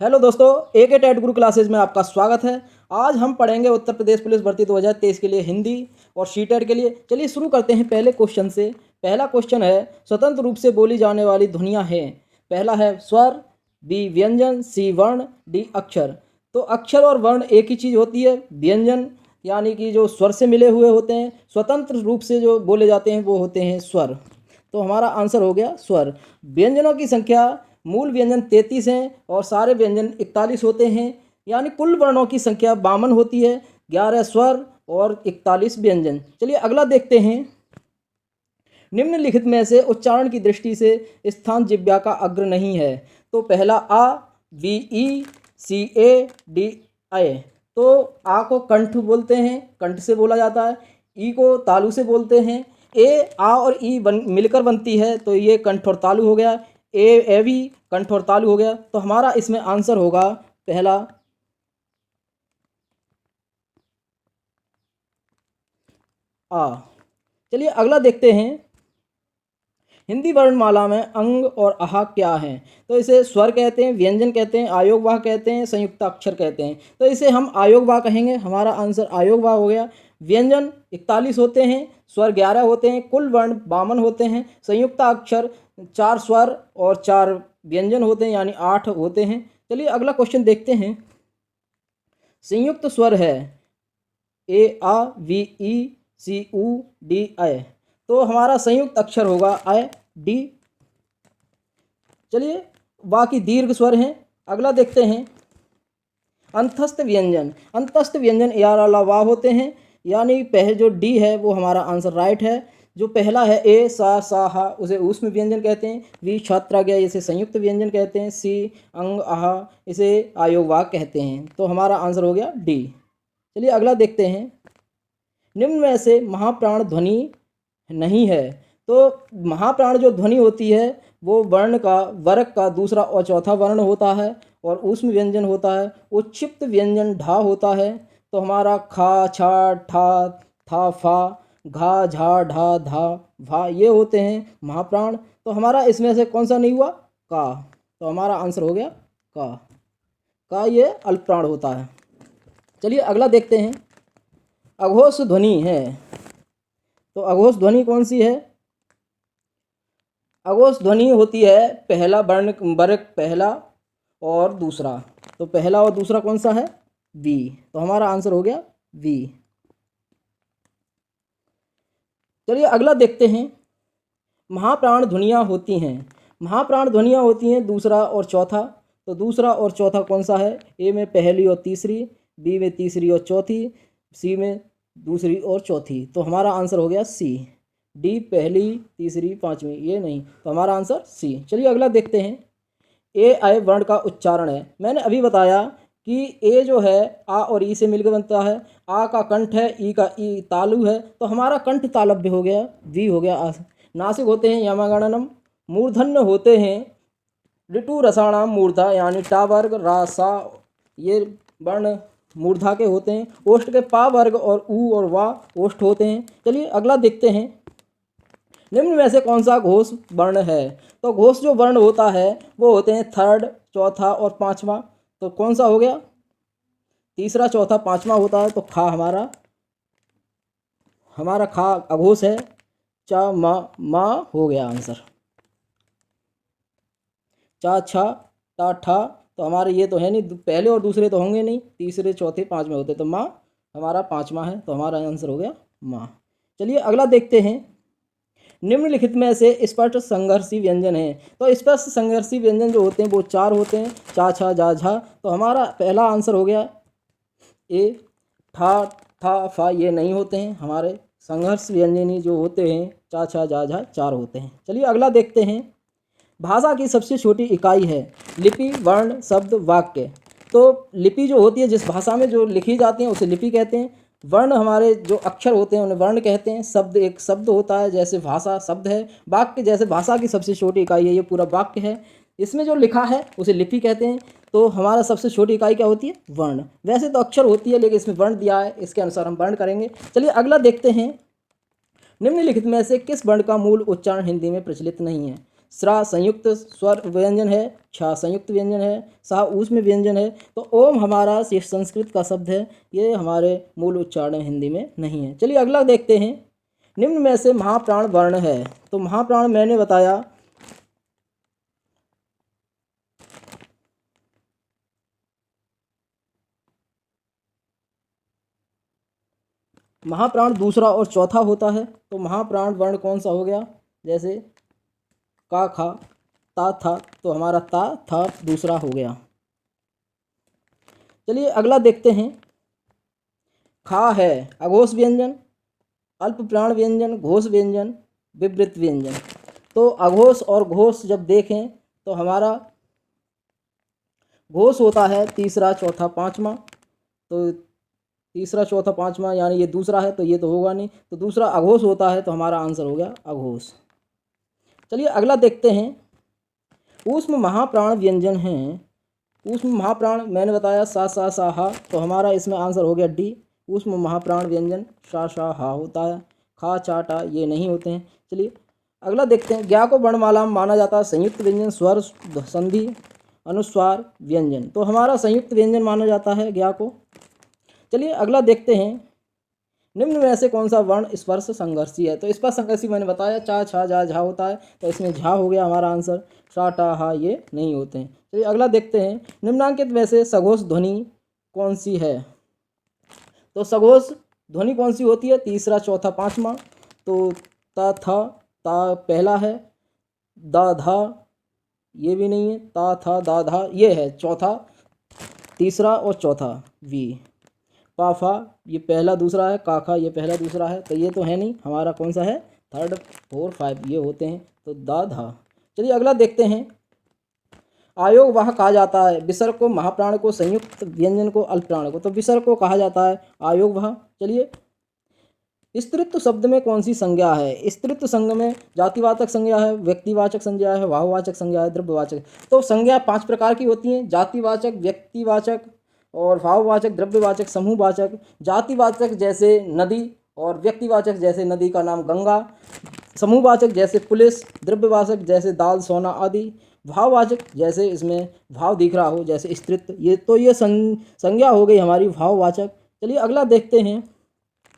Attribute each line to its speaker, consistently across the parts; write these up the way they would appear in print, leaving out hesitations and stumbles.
Speaker 1: Hello दोस्तों, AK TET गुरु classes में आपका स्वागत है। आज हम पढ़ेंगे उत्तर प्रदेश पुलिस भर्ती 2023 के लिए हिंदी और सी-टेट के लिए। चलिए शुरू करते हैं पहले क्वेश्चन से। पहला क्वेश्चन है, स्वतंत्र रूप से बोली जाने वाली ध्वनियाँ हैं। पहला है स्वर, बी व्यंजन, सी वर्ण, डी अक्षर। तो अक्षर और वर्ण एक ही चीज़ होती है। व्यंजन यानी कि जो स्वर से मिले हुए होते हैं, स्वतंत्र रूप से जो बोले जाते हैं वो होते हैं स्वर। तो हमारा आंसर हो गया स्वर। व्यंजनों की संख्या मूल व्यंजन 33 हैं और सारे व्यंजन 41 होते हैं, यानी कुल वर्णों की संख्या 52 होती है। 11 स्वर और 41 व्यंजन। चलिए अगला देखते हैं। निम्नलिखित में से उच्चारण की दृष्टि से स्थान जिह्वा का अग्र नहीं है। तो पहला आ, B E, C A, D A. तो आ को कंठ बोलते हैं, कंठ से बोला जाता है। ई को तालु से बोलते हैं। ए, आ और ई मिलकर बनती है, तो ये कंठ और तालु हो गया। ए भी कंठ और तालु हो गया। तो हमारा इसमें आंसर होगा पहला आ। चलिए अगला देखते हैं। हिंदी वर्णमाला में अंग और आह क्या हैं। तो इसे स्वर कहते हैं, व्यंजन कहते हैं, आयोगवाह कहते हैं, संयुक्त अक्षर कहते हैं। तो इसे हम आयोगवाह कहेंगे। हमारा आंसर आयोगवाह हो गया। व्यंजन 41 होते हैं, स्वर 11 होते हैं, कुल वर्ण 52 होते हैं। संयुक्त अक्षर 4 स्वर और 4 व्यंजन होते हैं, यानी 8 होते हैं। चलिए अगला क्वेश्चन देखते हैं। संयुक्त स्वर है ए आ, वी ई, सी उ, डी ए। तो हमारा संयुक्त अक्षर होगा आई, डी। चलिए बाकी दीर्घ स्वर हैं। अगला देखते हैं। अंतस्थ व्यंजन, अंतस्थ व्यंजन यार अलावा होते हैं, यानी पहले जो डी है वो हमारा आंसर राइट है। जो पहला है ए, सा, हा, उसे ऊष्म व्यंजन कहते हैं। वी छात्रा गया, इसे संयुक्त व्यंजन कहते हैं। सी अंग, आहा, इसे आयोगवाक कहते हैं। तो हमारा आंसर हो गया डी। चलिए अगला देखते हैं। निम्न में से महाप्राण ध्वनि नहीं है। तो महाप्राण जो ध्वनि होती है वो वर्ण का, वर्ग का दूसरा और चौथा वर्ण होता है और ऊष्म व्यंजन होता है। उच्छिप्त व्यंजन ढा होता है। तो हमारा खा, छा, ठा, था, फा, घा, झा, ढा, धा, भा, ये होते हैं महाप्राण। तो हमारा इसमें से कौन सा नहीं हुआ? का। तो हमारा आंसर हो गया का ये अल्पप्राण होता है। चलिए अगला देखते हैं। अघोष ध्वनि है। तो अघोष ध्वनि कौन सी है? अघोष ध्वनि होती है पहला वर्ण, वर्ग पहला और दूसरा। तो पहला और दूसरा कौन सा है? वी। तो हमारा आंसर हो गया वी। चलिए अगला देखते हैं। महाप्राण ध्वनियाँ होती हैं। महाप्राण ध्वनियाँ होती हैं दूसरा और चौथा। तो दूसरा और चौथा कौन सा है? ए में पहली और तीसरी, बी में तीसरी और चौथी, सी में दूसरी और चौथी। तो हमारा आंसर हो गया सी। डी पहली, तीसरी, पांचवी, ये नहीं। तो हमारा आंसर सी। चलिए अगला देखते हैं। ए आई वर्ण का उच्चारण है। मैंने अभी बताया कि ए जो है आ और ई से मिलकर बनता है। आ का कंठ है, ई का ई तालु है। तो हमारा कंठ तालव्य हो गया, वी हो गया आ। नासिक होते हैं यमागणनम। मूर्धन्य होते हैं ऋतु रसाणाम मूर्धा, यानी टा वर्ग, रा, सा, ये वर्ण मूर्धा के होते हैं। ओष्ठ के पा वर्ग और ऊ और वा ओष्ठ होते हैं। चलिए अगला देखते हैं। निम्न में से कौन सा घोष वर्ण है? तो घोष जो वर्ण होता है वो होते हैं थर्ड, चौथा और पांचवा। तो कौन सा हो गया? तीसरा, चौथा, पांचवा होता है। तो खा हमारा खा अघोष है। चा, मा हो गया आंसर। चा, छा, टा, ठा। तो हमारे ये तो है नहीं, पहले और दूसरे तो होंगे नहीं, तीसरे, चौथे, पांचवें होते। तो माँ हमारा पांचवा है। तो हमारा आंसर हो गया माँ। चलिए अगला देखते हैं। निम्नलिखित में से स्पष्ट संघर्षी व्यंजन है। तो स्पष्ट संघर्षी व्यंजन जो होते हैं वो 4 होते हैं। चा, छा, जा, झा। तो हमारा पहला आंसर हो गया ए। ठा, था, फा, ये नहीं होते हैं। हमारे संघर्ष व्यंजनी जो होते हैं चा, छा, जा, झा 4 होते हैं। चलिए अगला देखते हैं। भाषा की सबसे छोटी इकाई है लिपि, वर्ण, शब्द, वाक्य। तो लिपि जो होती है, जिस भाषा में जो लिखी जाती है उसे लिपि कहते हैं। वर्ण हमारे जो अक्षर होते हैं उन्हें वर्ण कहते हैं। शब्द एक शब्द होता है, जैसे भाषा शब्द है। वाक्य जैसे भाषा की सबसे छोटी इकाई है, ये पूरा वाक्य है। इसमें जो लिखा है उसे लिपि कहते हैं। तो हमारा सबसे छोटी इकाई क्या होती है? वर्ण। वैसे तो अक्षर होती है, लेकिन इसमें वर्ण दिया है, इसके अनुसार हम वर्ण करेंगे। चलिए अगला देखते हैं। निम्नलिखित में से किस वर्ण का मूल उच्चारण हिंदी में प्रचलित नहीं है? स्रा संयुक्त स्वर व्यंजन है, छ संयुक्त व्यंजन है, सा ऊष्म व्यंजन है। तो ओम हमारा संस्कृत का शब्द है, ये हमारे मूल उच्चारण हिंदी में नहीं है। चलिए अगला देखते हैं। निम्न में से महाप्राण वर्ण है। तो महाप्राण मैंने बताया महाप्राण दूसरा और चौथा होता है। तो महाप्राण वर्ण कौन सा हो गया? जैसे का खा ता था, तो हमारा ता था दूसरा हो गया। चलिए अगला देखते हैं। खा है अघोष व्यंजन, अल्प प्राण व्यंजन, घोष व्यंजन, विवृत व्यंजन। तो अघोष और घोष जब देखें तो हमारा घोष होता है तीसरा चौथा पाँचवा। तो तीसरा चौथा पाँचवा यानी ये दूसरा है, तो ये तो होगा नहीं। तो दूसरा अघोष होता है, तो हमारा आंसर हो गया अघोष। चलिए अगला देखते हैं। ऊष्म महाप्राण व्यंजन हैं। ऊष्म महाप्राण मैंने बताया सा हा, तो हमारा इसमें आंसर हो गया डी। ऊष्म महाप्राण व्यंजन सा हा होता है, खा चा टा ये नहीं होते हैं। चलिए अगला देखते हैं। ज्ञा को वर्णमाला में माना जाता है संयुक्त व्यंजन, स्वर, संधि, अनुस्वार, व्यंजन। तो हमारा संयुक्त व्यंजन माना जाता है ज्ञा को। चलिए अगला देखते हैं। निम्न में से कौन सा वर्ण स्पर्श संघर्षी है? तो स्पर्श संघर्षी मैंने बताया चा छा जा झा होता है, तो इसमें झा हो गया हमारा आंसर। सा टा हा ये नहीं होते हैं। चलिए अगला देखते हैं। निम्नांकित में से सघोष ध्वनि कौन सी है? तो सघोष ध्वनि कौन सी होती है? तीसरा चौथा पाँचवा। तो ता था ता पहला है, दा धा ये भी नहीं है, ता था दा धा ये है चौथा, तीसरा और चौथा वी। पाफा ये पहला दूसरा है, काखा ये पहला दूसरा है, तो ये तो है नहीं। हमारा कौन सा है? थर्ड फोर फाइव ये होते हैं, तो दा धा। चलिए अगला देखते हैं। आयोग वह कहा जाता है विसर्ग को, महाप्राण को, संयुक्त व्यंजन को, अल्पप्राण को। तो विसर्ग को कहा जाता है आयोग वह। चलिए स्त्रीत्व शब्द में कौन सी संज्ञा है? स्त्रीत्व संज्ञा में जातिवाचक संज्ञा है, व्यक्तिवाचक संज्ञा है, भाववाचक संज्ञा है, द्रव्यवाचक। तो संज्ञा 5 प्रकार की होती हैं। जातिवाचक, व्यक्तिवाचक और भाववाचक, द्रव्यवाचक, समूहवाचक। जातिवाचक जैसे नदी और व्यक्तिवाचक जैसे नदी का नाम गंगा, समूहवाचक जैसे पुलिस, द्रव्यवाचक जैसे दाल सोना आदि, भाववाचक जैसे इसमें भाव दिख रहा हो जैसे स्त्रीत्व। ये संज्ञा हो गई हमारी भाववाचक। चलिए अगला देखते हैं।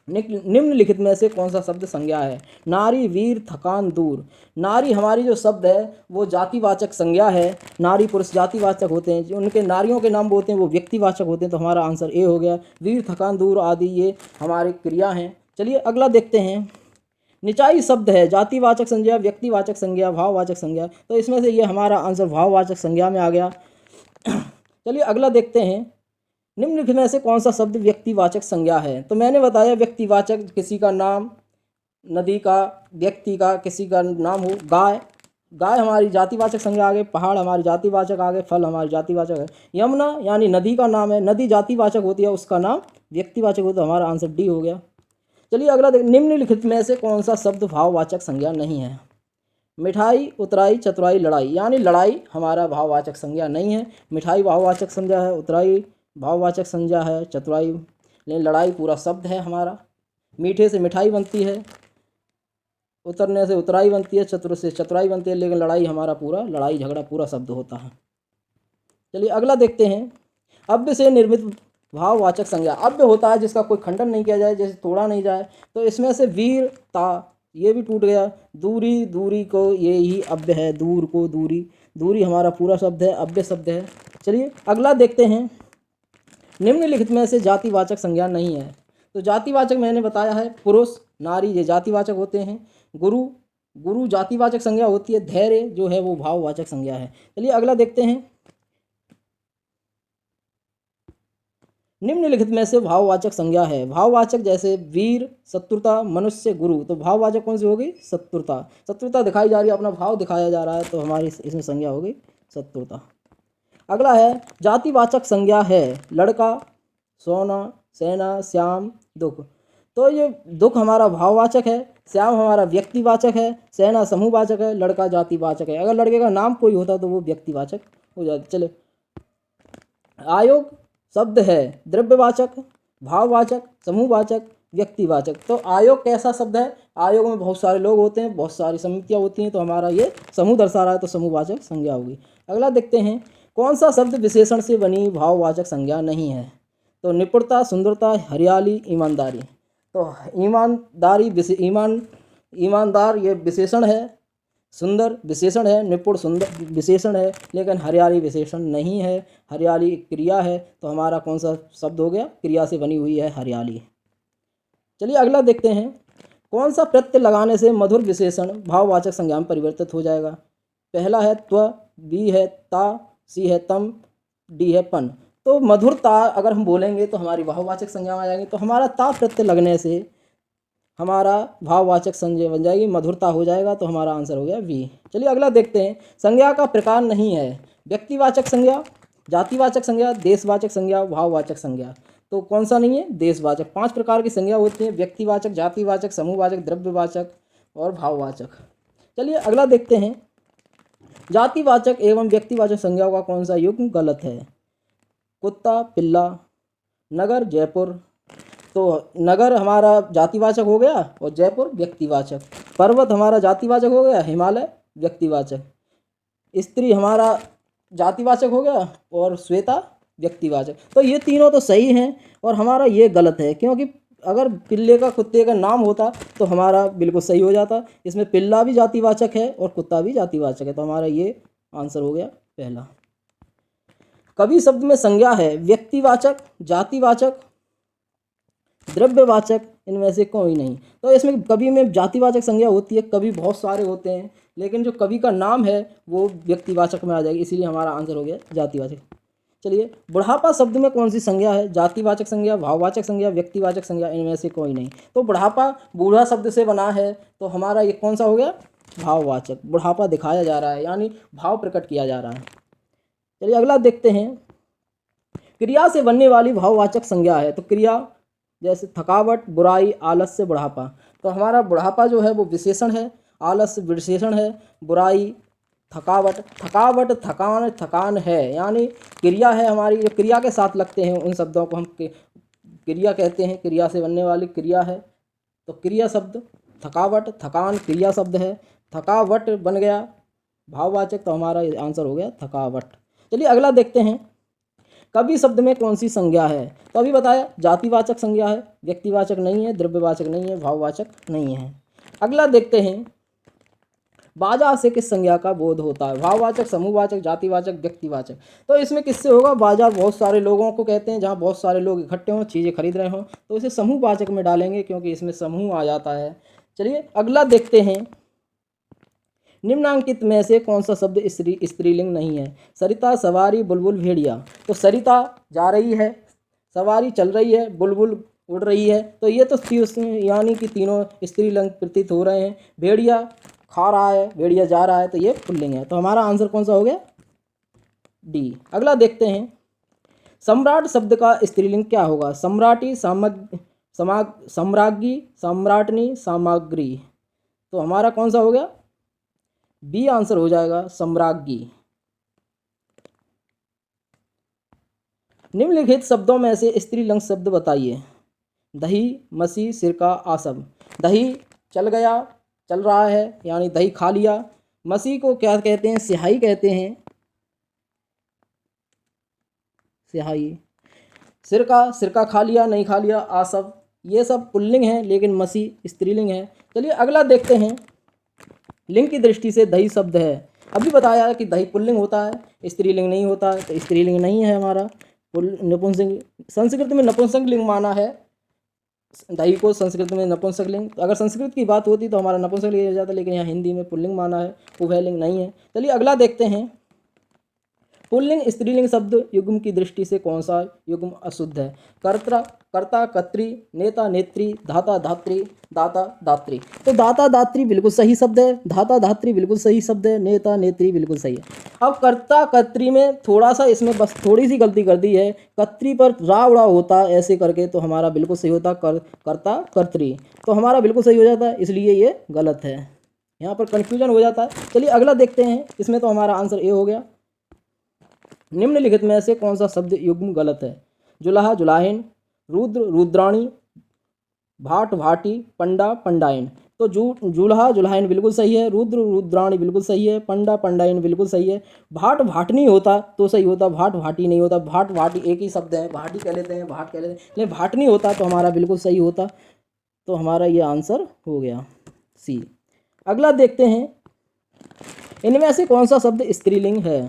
Speaker 1: निम्नलिखित में से कौन सा शब्द संज्ञा है? नारी, वीर, थकान, दूर। नारी हमारी जो शब्द है वो जातिवाचक संज्ञा है। नारी पुरुष जातिवाचक होते हैं, जो उनके नारियों के नाम बोलते हैं वो व्यक्तिवाचक होते हैं। तो हमारा आंसर ए हो गया। वीर, थकान, दूर आदि ये हमारी क्रिया हैं। चलिए अगला देखते हैं। निचाई शब्द है जातिवाचक संज्ञा, व्यक्तिवाचक संज्ञा, भाववाचक संज्ञा। तो इसमें से ये हमारा आंसर भाववाचक संज्ञा में आ गया। चलिए अगला देखते हैं। निम्नलिखित में से कौन सा शब्द व्यक्तिवाचक संज्ञा है? तो मैंने बताया व्यक्तिवाचक किसी का नाम, नदी का, व्यक्ति का किसी का नाम हो। गाय, गाय हमारी जातिवाचक संज्ञा आ गई। पहाड़ हमारी जातिवाचक आ गए। फल हमारी जातिवाचक है। यमुना यानी नदी का नाम है, नदी जातिवाचक होती है, उसका नाम व्यक्तिवाचक होता है। हमारा आंसर डी हो गया। चलिए अगला देख। निम्नलिखित में से कौन सा शब्द भाववाचक संज्ञा नहीं है? मिठाई, उतराई, चतुराई, लड़ाई। यानी लड़ाई हमारा भाववाचक संज्ञा नहीं है। मिठाई भाववाचक संज्ञा है, उतराई भाववाचक संज्ञा है, चतुराई, लेकिन लड़ाई पूरा शब्द है हमारा। मीठे से मिठाई बनती है, उतरने से उतराई बनती है, चतुर से चतुराई बनती है, लेकिन लड़ाई हमारा पूरा लड़ाई झगड़ा पूरा शब्द होता है। चलिए अगला देखते हैं। अव्य से निर्मित भाववाचक संज्ञा। अव्य होता है जिसका कोई खंडन नहीं किया जाए, जैसे तोड़ा नहीं जाए। तो इसमें से वीर, ता ये भी टूट गया। दूरी, दूरी को ये ही अव्य है। दूर को दूरी, दूरी हमारा पूरा शब्द है, अव्य शब्द है। चलिए अगला देखते हैं। निम्नलिखित में से जातिवाचक संज्ञा नहीं है। तो जातिवाचक मैंने बताया है पुरुष, नारी ये जातिवाचक होते हैं। गुरु, गुरु जातिवाचक संज्ञा होती है। धैर्य जो है वो भाववाचक संज्ञा है। चलिए अगला देखते हैं। निम्नलिखित में से भाववाचक संज्ञा है। भाववाचक जैसे वीर, शत्रुता, मनुष्य, गुरु। तो भाववाचक कौन सी हो गई? शत्रुता। शत्रुता दिखाई जा रही है, अपना भाव दिखाया जा रहा है, तो हमारी इसमें संज्ञा हो गई शत्रुता। अगला है जातिवाचक संज्ञा है लड़का, सोना, सेना, श्याम, दुख। तो ये दुख हमारा भाववाचक है, श्याम हमारा व्यक्तिवाचक है, सेना समूहवाचक है, लड़का जातिवाचक है। अगर लड़के का नाम कोई होता तो वो व्यक्तिवाचक हो जाता। चले आयोग शब्द है द्रव्यवाचक, भाववाचक, समूहवाचक, व्यक्तिवाचक। तो आयोग कैसा शब्द है? आयोग में बहुत सारे लोग होते हैं, बहुत सारी समितियाँ होती हैं, तो हमारा ये समूह दर्शा रहा है, तो समूहवाचक संज्ञा होगी। अगला देखते हैं, कौन सा शब्द विशेषण से बनी भाववाचक संज्ञा नहीं है? तो निपुणता, सुंदरता, हरियाली, ईमानदारी। तो ईमानदारी ईमानदार ये विशेषण है, सुंदर विशेषण है, निपुण सुंदर विशेषण है, लेकिन हरियाली विशेषण नहीं है। हरियाली क्रिया है, तो हमारा कौन सा शब्द हो गया? क्रिया से बनी हुई है हरियाली। चलिए अगला देखते हैं, कौन सा प्रत्यय लगाने से मधुर विशेषण भाववाचक संज्ञा में परिवर्तित हो जाएगा? पहला है त्व, बी है ता, सी है तम, डी है पन। तो मधुरता अगर हम बोलेंगे तो हमारी भाववाचक संज्ञा में आ जाएगी, तो हमारा ता प्रत्यय लगने से हमारा भाववाचक संज्ञा बन जाएगी, मधुरता हो जाएगा, तो हमारा आंसर हो गया बी। चलिए अगला देखते हैं, संज्ञा का प्रकार नहीं है व्यक्तिवाचक संज्ञा, जातिवाचक संज्ञा, देशवाचक संज्ञा, भाववाचक संज्ञा। तो कौन सा नहीं है? देशवाचक। 5 प्रकार की संज्ञा होती हैं, व्यक्तिवाचक, जातिवाचक, समूहवाचक, द्रव्यवाचक और भाववाचक। चलिए अगला देखते हैं, जातिवाचक एवं व्यक्तिवाचक संज्ञाओं का कौन सा युग्म गलत है? कुत्ता, पिल्ला, नगर, जयपुर। तो नगर हमारा जातिवाचक हो गया और जयपुर व्यक्तिवाचक। पर्वत हमारा जातिवाचक हो गया, हिमालय व्यक्तिवाचक। स्त्री हमारा जातिवाचक हो गया और श्वेता व्यक्तिवाचक। तो ये तीनों तो सही हैं और हमारा ये गलत है, क्योंकि अगर पिल्ले का कुत्ते का नाम होता तो हमारा बिल्कुल सही हो जाता। इसमें पिल्ला भी जातिवाचक है और कुत्ता भी जातिवाचक है, तो हमारा ये आंसर हो गया पहला। कवि शब्द में संज्ञा है व्यक्तिवाचक, जातिवाचक, द्रव्यवाचक, इनमें से कोई नहीं। तो इसमें कवि में जातिवाचक संज्ञा होती है, कवि बहुत सारे होते हैं, लेकिन जो कवि का नाम है वो व्यक्तिवाचक में आ जाएगी, इसीलिए हमारा आंसर हो गया जातिवाचक। चलिए, बुढ़ापा शब्द में कौन सी संज्ञा है? जातिवाचक संज्ञा, भाववाचक संज्ञा, व्यक्तिवाचक संज्ञा, इनमें से कोई नहीं। तो बुढ़ापा बूढ़ा शब्द से बना है, तो हमारा ये कौन सा हो गया? भाववाचक। बुढ़ापा दिखाया जा रहा है, यानी भाव प्रकट किया जा रहा है। चलिए अगला देखते हैं, क्रिया से बनने वाली भाववाचक संज्ञा है। तो क्रिया जैसे थकावट, बुराई, आलस्य, बुढ़ापा। तो हमारा बुढ़ापा जो है वो विशेषण है, आलस्य विशेषण है, बुराई थकावट, थकान, थकान है, यानी क्रिया है हमारी। जो क्रिया के साथ लगते हैं उन शब्दों को हम क्रिया कहते हैं, क्रिया से बनने वाली क्रिया है। तो क्रिया शब्द थकावट, थकान क्रिया शब्द है, थकावट बन गया भाववाचक, तो हमारा आंसर हो गया थकावट। चलिए अगला देखते हैं, कवि शब्द में कौन सी संज्ञा है? तो अभी बताया जातिवाचक संज्ञा है, व्यक्तिवाचक नहीं है, द्रव्यवाचक नहीं है, भाववाचक नहीं है। अगला देखते हैं, बाजा से किस संज्ञा का बोध होता है? भाववाचक, समूहवाचक, जातिवाचक, व्यक्तिवाचक। तो इसमें किससे होगा? बाजार बहुत सारे लोगों को कहते हैं, जहाँ बहुत सारे लोग इकट्ठे हों, चीज़ें खरीद रहे हों, तो इसे समूहवाचक में डालेंगे, क्योंकि इसमें समूह आ जाता है। चलिए अगला देखते हैं, निम्नांकित में से कौन सा शब्द स्त्रीलिंग नहीं है? सरिता, सवारी, बुलबुल, भेड़िया। तो सरिता जा रही है, सवारी चल रही है, बुलबुल उड़ रही है, तो ये तो यानी कि तीनों स्त्रीलिंग प्रतीत हो रहे हैं। भेड़िया खा रहा है, भेड़िया जा रहा है, तो ये पुल्लिंग है, तो हमारा आंसर कौन सा हो गया? डी। अगला देखते हैं, सम्राट शब्द का स्त्रीलिंग क्या होगा? सम्राटी, सम्राज्ञी, सम्राटनी, सामग्री। तो हमारा कौन सा हो गया? बी आंसर हो जाएगा, सम्राज्ञी। निम्नलिखित शब्दों में से स्त्रीलिंग शब्द बताइए। दही, मसी, सिरका, आसब। दही चल गया, चल रहा है, यानी दही खा लिया। मसी को क्या कहते हैं? स्याही कहते हैं, स्याही। सिरका, सिरका खा लिया, नहीं खा लिया। आसब, ये सब पुल्लिंग है, लेकिन मसी स्त्रीलिंग है। चलिए अगला देखते हैं, लिंग की दृष्टि से दही शब्द है। अभी बताया कि दही पुल्लिंग होता है, स्त्रीलिंग नहीं होता है, तो स्त्रीलिंग नहीं है हमारा। नपुंसक, संस्कृत में नपुंसक लिंग माना है दही को, संस्कृत में नपुंसक लिंग। अगर संस्कृत की बात होती तो हमारा नपुंसक लिंग हो जाता, लेकिन यहाँ हिंदी में पुल्लिंग माना है, उभयलिंग नहीं है। चलिए अगला देखते हैं, पुल्लिंग स्त्रीलिंग शब्द युग्म की दृष्टि से कौन सा युग्म अशुद्ध है? कर्ता, कर्ता, कर्त्री, नेता, नेत्री, धाता, धात्री, दाता, दात्री। तो दाता, दात्री बिल्कुल सही शब्द है, धाता, धात्री बिल्कुल सही शब्द है, नेता, नेत्री बिल्कुल सही है। अब कर्ता, कर्त्री में थोड़ा सा इसमें बस थोड़ी सी गलती कर दी है, कर्त्री पर रा उड़ा होता ऐसे करके, तो हमारा बिल्कुल सही होता कर्ता, कर्त्री, तो हमारा बिल्कुल सही हो जाता है, इसलिए ये गलत है, यहाँ पर कन्फ्यूजन हो जाता है। चलिए अगला देखते हैं, इसमें तो हमारा आंसर ए हो गया। निम्नलिखित में से कौन सा शब्द युग्म गलत है? जुलाहा, जुलाहिन, रुद्र, रुद्राणी, भाट भाटी, पंडा पंडाइन। तो जूल्हा जुल्हाइन बिल्कुल सही है, रुद्र रुद्राणी बिल्कुल सही है, पंडा पंडाइन बिल्कुल सही है। भाट भाटनी होता तो सही होता, भाट भाटी नहीं होता। भाट भाटी एक ही शब्द है, भाटी कह लेते हैं, भाट कह लेते हैं, लेकिन भाटनी होता तो हमारा बिल्कुल सही होता। तो हमारा ये आंसर हो गया सी। अगला देखते हैं, इनमें से कौन सा शब्द स्त्रीलिंग है?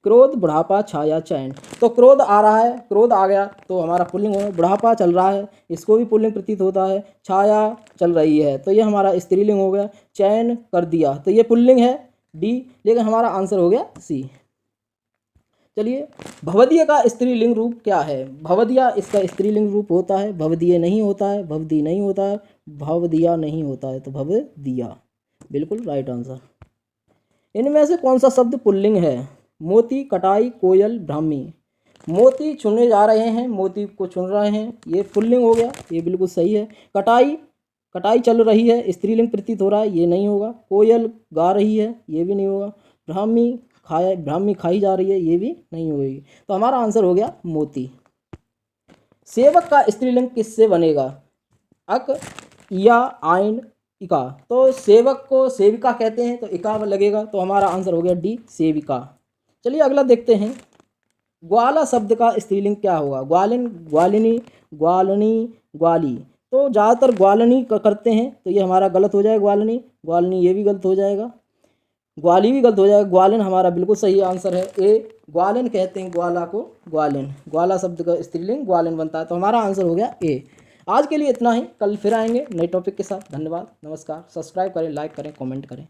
Speaker 1: क्रोध, बुढ़ापा, छाया, चैन। तो क्रोध आ रहा है, क्रोध आ गया तो हमारा पुल्लिंग होगा। बुढ़ापा चल रहा है, इसको भी पुल्लिंग प्रतीत होता है। छाया चल रही है तो ये हमारा स्त्रीलिंग हो गया। चैन कर दिया तो ये पुल्लिंग है डी, लेकिन हमारा आंसर हो गया सी। चलिए, भवदीय का स्त्रीलिंग रूप क्या है? भवदिया इसका स्त्रीलिंग रूप होता है, भवदीय नहीं होता है, भवदी नहीं होता है, भवदिया नहीं होता है, तो भवदिया बिल्कुल राइट आंसर। इनमें से कौन सा शब्द पुल्लिंग है? मोती, कटाई, कोयल, ब्राह्मी। मोती चुने जा रहे हैं, मोती को चुन रहे हैं, ये पुल्लिंग हो गया, ये बिल्कुल सही है। कटाई, कटाई चल रही है, स्त्रीलिंग प्रतीत हो रहा है, ये नहीं होगा। कोयल गा रही है, ये भी नहीं होगा। ब्राह्मी खाई जा रही है, ये भी नहीं होगी। तो हमारा आंसर हो गया मोती। सेवक का स्त्रीलिंग किससे बनेगा? अक, या, आइन, इका। तो सेवक को सेविका कहते हैं तो इका लगेगा, तो हमारा आंसर हो गया डी, सेविका। चलिए अगला देखते हैं, ग्वाला शब्द का स्त्रीलिंग क्या होगा? ग्वालिन, ग्वालिनी, ग्वालनी, ग्वाली। तो ज़्यादातर ग्वालनी करते हैं तो ये हमारा गलत हो जाएगा, ग्वालनी, ग्वालनी ये भी गलत हो जाएगा, ग्वाली भी गलत हो जाएगा। ग्वालिन हमारा बिल्कुल सही आंसर है ए, ग्वालिन कहते हैं ग्वाला को, ग्वालिन। ग्वाला शब्द का स्त्रीलिंग ग्वालिन बनता है, तो हमारा आंसर हो गया ए। आज के लिए इतना ही, कल फिर आएंगे नए टॉपिक के साथ। धन्यवाद, नमस्कार। सब्सक्राइब करें, लाइक करें, कमेंट करें।